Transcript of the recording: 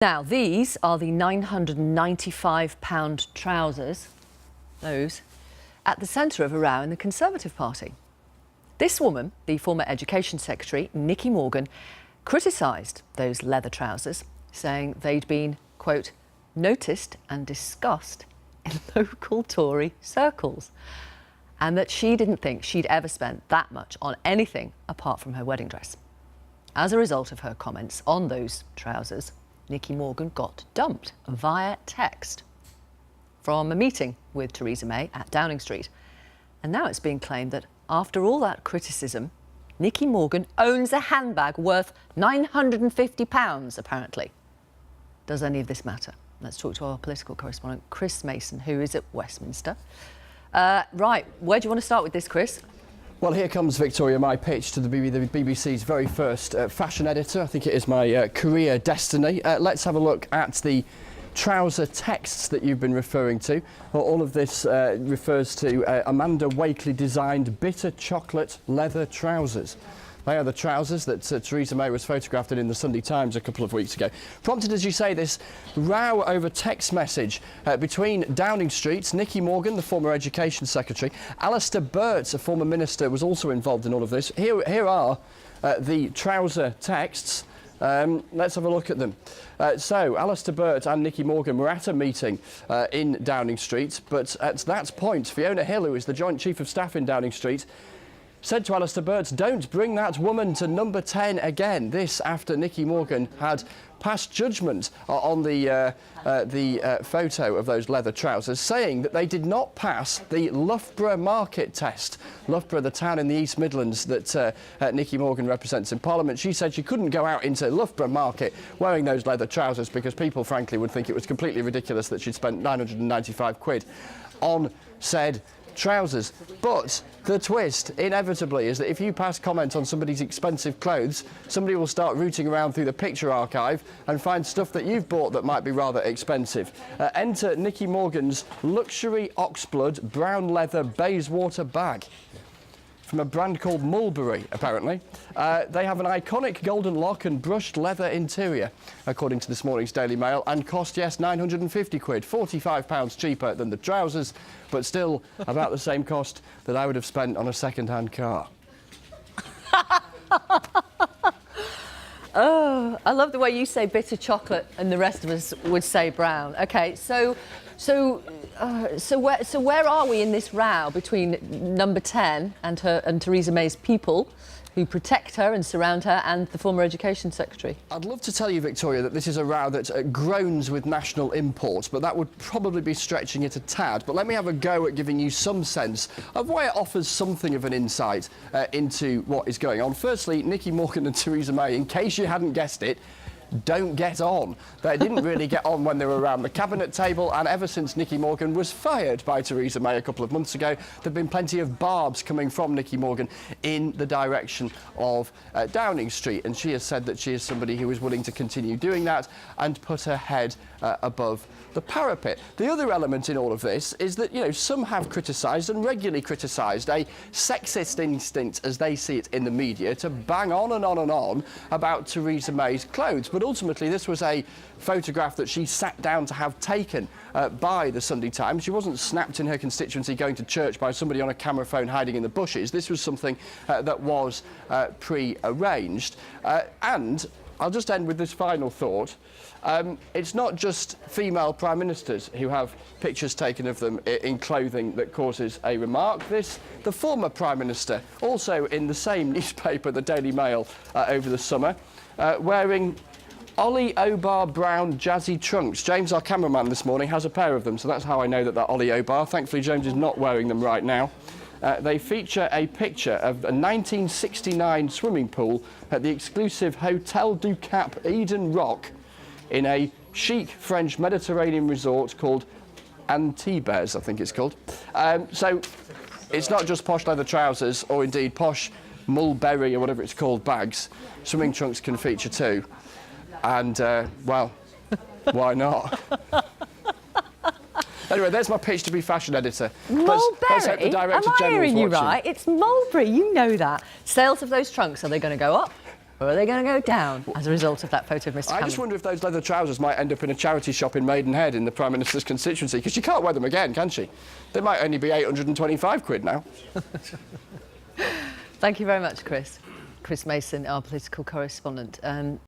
Now, these are the £995 trousers, those, at the centre of a row in the Conservative Party. This woman, the former Education Secretary, Nicky Morgan, criticised those leather trousers, saying they'd been, quote, noticed and discussed in local Tory circles, and that she didn't think she'd ever spent that much on anything apart from her wedding dress. As a result of her comments on those trousers, Nicky Morgan got dumped via text from a meeting with Theresa May at Downing Street. And now it's being claimed that after all that criticism, Nicky Morgan owns a handbag worth £950, apparently. Does any of this matter? Let's talk to our political correspondent, Chris Mason, who is at Westminster. Right, where do you want to start with this, Chris? Well, here comes, Victoria, my pitch to the BBC's very first fashion editor. I think it is my career destiny. Let's have a look at the trouser texts that you've been referring to. Well, all of this refers to Amanda Wakely designed bitter chocolate leather trousers. They are the trousers that Theresa May was photographed in the Sunday Times a couple of weeks ago. Prompted, as you say, this row over text message between Downing Street's Nicky Morgan, the former Education Secretary. Alistair Burt, a former minister, was also involved in all of this. Here are the trouser texts. Let's have a look at them. So, Alistair Burt and Nicky Morgan were at a meeting in Downing Street, but at that point, Fiona Hill, who is the Joint Chief of Staff in Downing Street, said to Alistair Burt, "Don't bring that woman to number 10 again." This after Nicky Morgan had passed judgment on the photo of those leather trousers, saying that they did not pass the Loughborough market test. Loughborough, the town in the East Midlands that Nicky Morgan represents in Parliament. She said she couldn't go out into Loughborough market wearing those leather trousers because people, frankly, would think it was completely ridiculous that she'd spent £995 on said trousers. But the twist, inevitably, is that if you pass comment on somebody's expensive clothes, somebody will start rooting around through the picture archive and find stuff that you've bought that might be rather expensive. Enter Nicky Morgan's luxury Oxblood brown leather Bayswater bag from a brand called Mulberry, apparently. They have an iconic golden lock and brushed leather interior, according to this morning's Daily Mail, and cost, yes, £950, £45 cheaper than the trousers, but still about the same cost that I would have spent on a second-hand car. Oh, I love the way you say bitter chocolate and the rest of us would say brown. OK, so where are we in this row between number 10 and her and Theresa May's people, who protect her and surround her, and the former Education Secretary? I'd love to tell you, Victoria, that this is a row that groans with national import, but that would probably be stretching it a tad. But let me have a go at giving you some sense of why it offers something of an insight into what is going on. Firstly, Nicky Morgan and Theresa May, in case you hadn't guessed it, don't get on. They didn't really get on when they were around the cabinet table, and ever since Nicky Morgan was fired by Theresa May a couple of months ago, there've been plenty of barbs coming from Nicky Morgan in the direction of Downing Street, and she has said that she is somebody who is willing to continue doing that and put her head above the parapet. The other element in all of this is that, you know, some have criticised and regularly criticised a sexist instinct, as they see it in the media, to bang on and on and on about Theresa May's clothes. But ultimately, this was a photograph that she sat down to have taken by the Sunday Times. She wasn't snapped in her constituency going to church by somebody on a camera phone hiding in the bushes. This was something that was pre-arranged. And I'll just end with this final thought. It's not just female prime ministers who have pictures taken of them in clothing that causes a remark. The former prime minister, also in the same newspaper, the Daily Mail, over the summer, wearing Ollie Obar brown jazzy trunks. James, our cameraman this morning, has a pair of them, so that's how I know that they're Ollie Obar. Thankfully, James is not wearing them right now. They feature a picture of a 1969 swimming pool at the exclusive Hotel du Cap Eden Rock in a chic French Mediterranean resort called Antibes, I think it's called. So it's not just posh leather trousers, or indeed posh mulberry or whatever it's called bags. Swimming trunks can feature too. And, well, why not? Anyway, there's my pitch to be fashion editor. Mulberry? Am I hearing you right? It's Mulberry, you know that. Sales of those trunks, are they going to go up? or are they going to go down as a result of that photo of Mr. I Cameron? just wonder if those leather trousers might end up in a charity shop in Maidenhead in the Prime Minister's constituency, because she can't wear them again, can she? They might only be 825 quid now. Thank you very much, Chris. Chris Mason, our political correspondent.